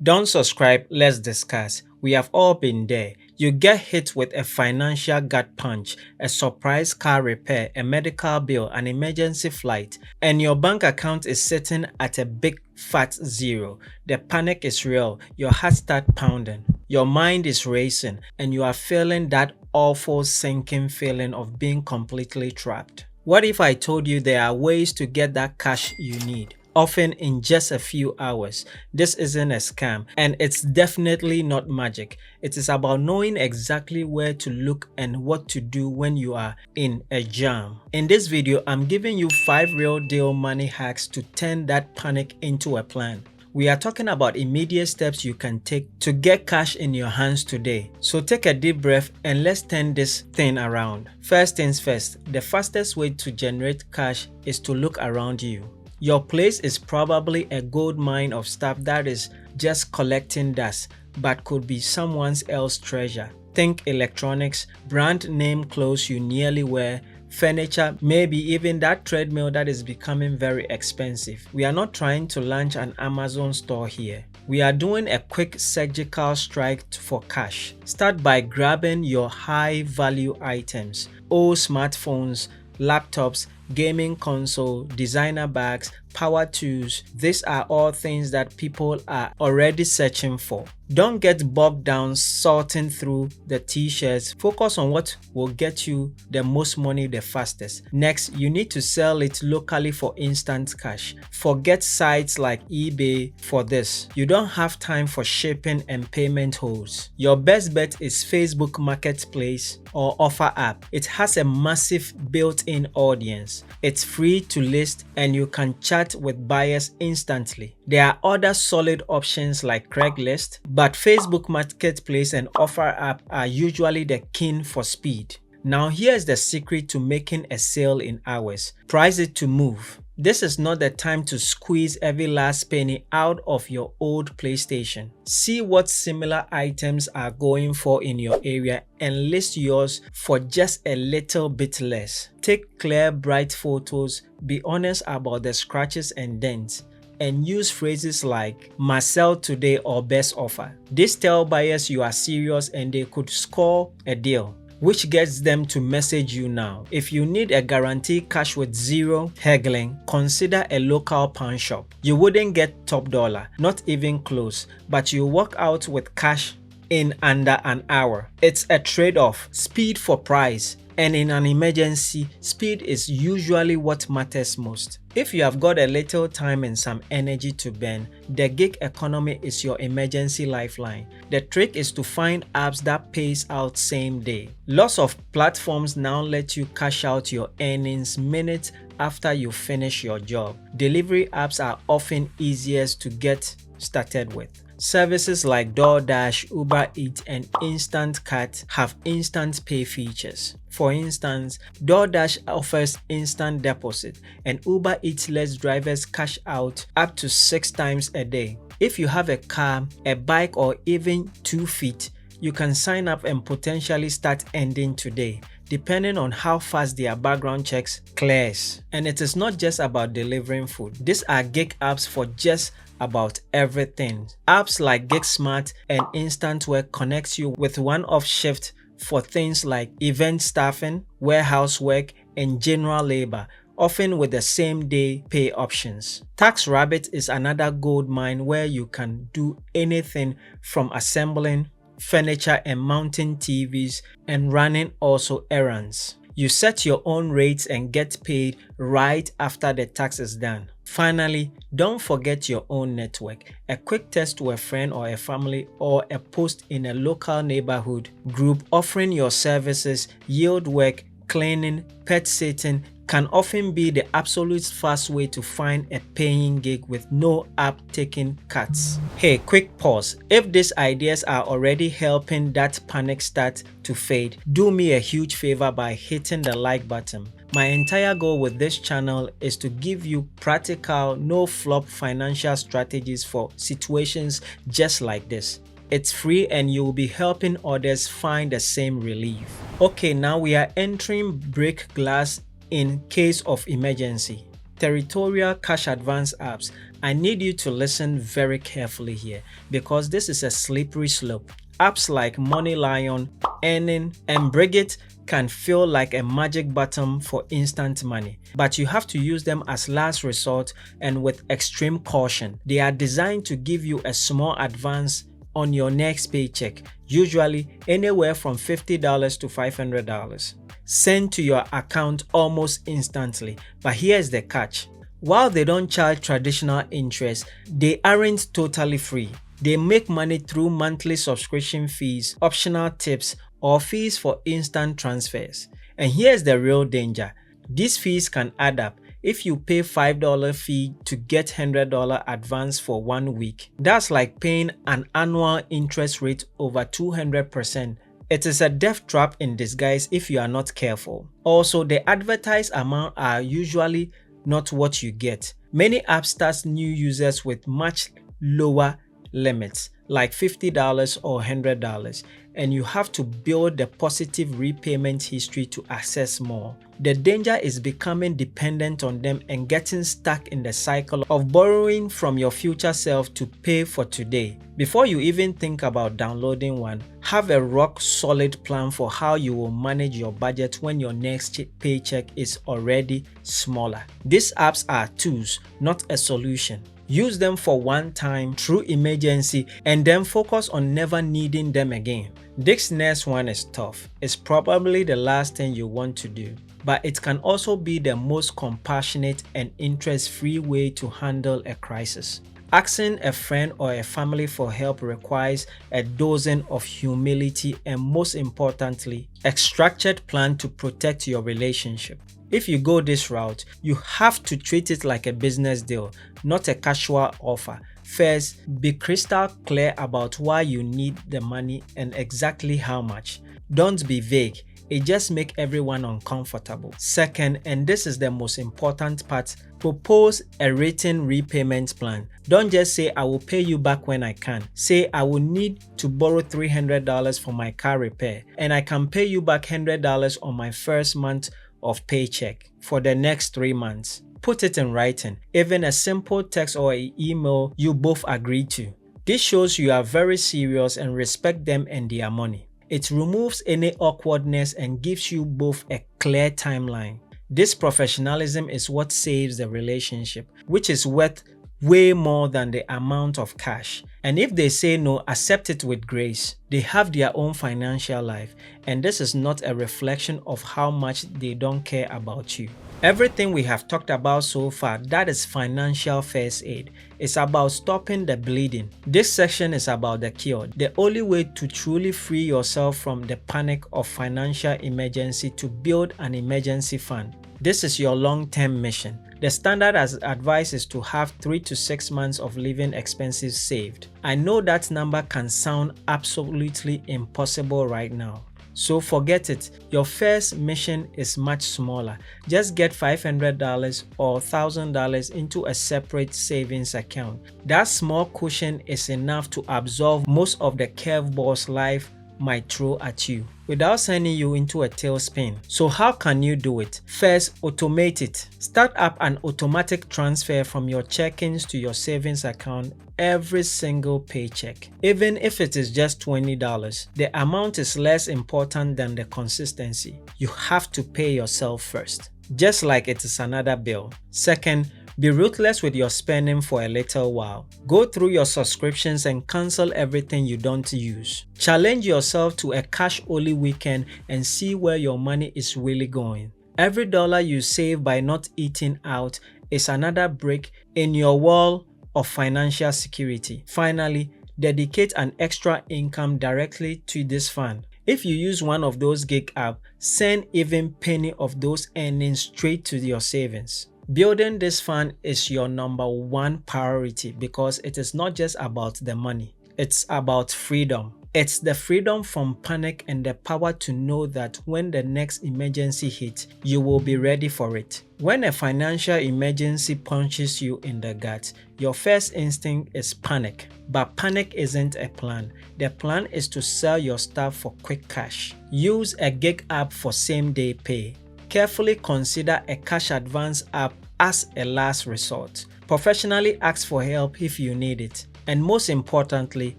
Don't subscribe, let's discuss. We have all been there. You get hit with a financial gut punch, a surprise car repair, a medical bill, an emergency flight, and your bank account is sitting at a big fat zero. The panic is real, your heart starts pounding, your mind is racing, and you are feeling that awful sinking feeling of being completely trapped. What if I told you there are ways to get that cash you need? Often in just a few hours. This isn't a scam, and it's definitely not magic. It is about knowing exactly where to look and what to do when you are in a jam. In this video, I'm giving you 5 real deal money hacks to turn that panic into a plan. We are talking about immediate steps you can take to get cash in your hands today. So take a deep breath and let's turn this thing around. First things first, the fastest way to generate cash is to look around you. Your place is probably a gold mine of stuff that is just collecting dust, but could be someone else's treasure. Think electronics, brand name clothes you nearly wear, furniture, maybe even that treadmill that is becoming very expensive. We are not trying to launch an Amazon store here. We are doing a quick surgical strike for cash. Start by grabbing your high value items, old smartphones, laptops, gaming console, designer bags, power tools. These are all things that people are already searching for. Don't get bogged down sorting through the t-shirts. Focus on what will get you the most money the fastest. Next, you need to sell it locally for instant cash. Forget sites like eBay for this. You don't have time for shipping and payment holds. Your best bet is Facebook Marketplace or Offer app. It has a massive built-in audience. It's free to list and you can chat with buyers instantly. There are other solid options like Craigslist, but Facebook Marketplace and Offer app are usually the king for speed. Now here's the secret to making a sale in hours. Price it to move. This is not the time to squeeze every last penny out of your old PlayStation. See what similar items are going for in your area and list yours for just a little bit less. Take clear, bright photos, be honest about the scratches and dents, and use phrases like "must sell today" or "best offer." This tells buyers you are serious and they could score a deal, which gets them to message you now. If you need a guaranteed cash with zero haggling, consider a local pawn shop. You wouldn't get top dollar, not even close, but you walk out with cash in under an hour. It's a trade-off, speed for price. And in an emergency, speed is usually what matters most. If you have got a little time and some energy to burn, the gig economy is your emergency lifeline. The trick is to find apps that pays out same day. Lots of platforms now let you cash out your earnings minutes after you finish your job. Delivery apps are often easiest to get started with. Services like DoorDash, Uber Eats, and Instant Cut have instant pay features. For instance, DoorDash offers instant deposit, and Uber Eats lets drivers cash out up to 6 times a day. If you have a car, a bike, or even 2 feet, you can sign up and potentially start earning today, depending on how fast their background checks clears. And it is not just about delivering food. These are gig apps for just about everything. Apps like GigSmart and Instant Work connects you with one-off shift for things like event staffing, warehouse work, and general labor, often with the same day pay options. TaxRabbit is another gold mine where you can do anything from assembling furniture and mounting TVs and running also errands. You set your own rates and get paid right after the tax is done. Finally, don't forget your own network. A quick text to a friend or a family, or a post in a local neighborhood group offering your services, yield work, cleaning, pet sitting, can often be the absolute fast way to find a paying gig with no app taking cuts. Hey, quick pause. If these ideas are already helping that panic start to fade, do me a huge favor by hitting the like button. My entire goal with this channel is to give you practical, no-flop financial strategies for situations just like this. It's free and you will be helping others find the same relief. Okay, now we are entering break glass in case of emergency. Territorial cash advance apps. I need you to listen very carefully here because this is a slippery slope. Apps like MoneyLion, Earning, and Brigit can feel like a magic button for instant money, but you have to use them as last resort and with extreme caution. They are designed to give you a small advance on your next paycheck, usually anywhere from $50 to $500, sent to your account almost instantly. But here's the catch. While they don't charge traditional interest, they aren't totally free. They make money through monthly subscription fees, optional tips, or fees for instant transfers. And here's the real danger. These fees can add up. If you pay $5 fee to get $100 advance for 1 week, that's like paying an annual interest rate over 200%. It is a death trap in disguise if you are not careful. Also, the advertised amount are usually not what you get. Many apps start new users with much lower limits, like $50 or $100, and you have to build the positive repayment history to access more. The danger is becoming dependent on them and getting stuck in the cycle of borrowing from your future self to pay for today. Before you even think about downloading one, have a rock solid plan for how you will manage your budget when your next paycheck is already smaller. These apps are tools, not a solution. Use them for one time, true emergency, and then focus on never needing them again. This next one is tough. It's probably the last thing you want to do, but it can also be the most compassionate and interest-free way to handle a crisis. Asking a friend or a family for help requires a dosing of humility and, most importantly, a structured plan to protect your relationship. If you go this route, you have to treat it like a business deal, not a casual offer. First, be crystal clear about why you need the money and exactly how much. Don't be vague. It just makes everyone uncomfortable. Second, and this is the most important part, propose a written repayment plan. Don't just say, I will pay you back when I can. Say, I will need to borrow $300 for my car repair, and I can pay you back $100 on my first month of paycheck for the next 3 months. Put it in writing, even a simple text or an email you both agree to. This shows you are very serious and respect them and their money. It removes any awkwardness and gives you both a clear timeline. This professionalism is what saves the relationship, which is worth way more than the amount of cash. And if they say no, accept it with grace. They have their own financial life, and this is not a reflection of how much they don't care about you. Everything we have talked about so far, that is financial first aid. It's about stopping the bleeding. This section is about the cure, the only way to truly free yourself from the panic of financial emergency to build an emergency fund. This is your long-term mission. The standard advice is to have 3 to 6 months of living expenses saved. I know that number can sound absolutely impossible right now. So forget it. Your first mission is much smaller. Just get $500 or $1,000 into a separate savings account. That small cushion is enough to absorb most of the curveballs life might throw at you without sending you into a tailspin. So how can you do it? First, automate it. Start up an automatic transfer from your check-ins to your savings account every single paycheck. Even if it is just $20, the amount is less important than the consistency. You have to pay yourself first, just like it is another bill. Second, be ruthless with your spending for a little while. Go through your subscriptions and cancel everything you don't use. Challenge yourself to a cash-only weekend and see where your money is really going. Every dollar you save by not eating out is another brick in your wall of financial security. Finally, dedicate an extra income directly to this fund. If you use one of those gig apps, send even penny of those earnings straight to your savings. Building this fund is your number one priority because it is not just about the money, it's about freedom. It's the freedom from panic and the power to know that when the next emergency hits, you will be ready for it. When a financial emergency punches you in the gut, your first instinct is panic. But panic isn't a plan. The plan is to sell your stuff for quick cash. Use a gig app for same-day pay. Carefully consider a cash advance app as a last resort. Professionally ask for help if you need it. And most importantly,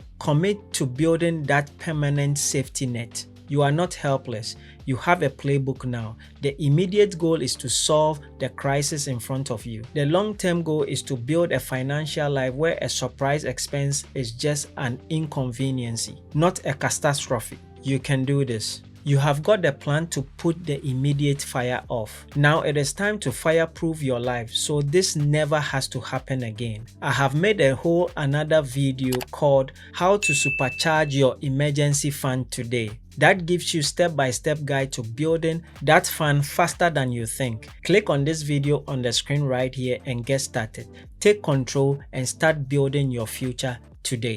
commit to building that permanent safety net. You are not helpless. You have a playbook now. The immediate goal is to solve the crisis in front of you. The long-term goal is to build a financial life where a surprise expense is just an inconvenience, not a catastrophe. You can do this. You have got the plan to put the immediate fire off. Now it is time to fireproof your life so this never has to happen again. I have made a whole another video called How to Supercharge Your Emergency Fund today. That gives you step-by-step guide to building that fund faster than you think. Click on this video on the screen right here and get started. Take control and start building your future today.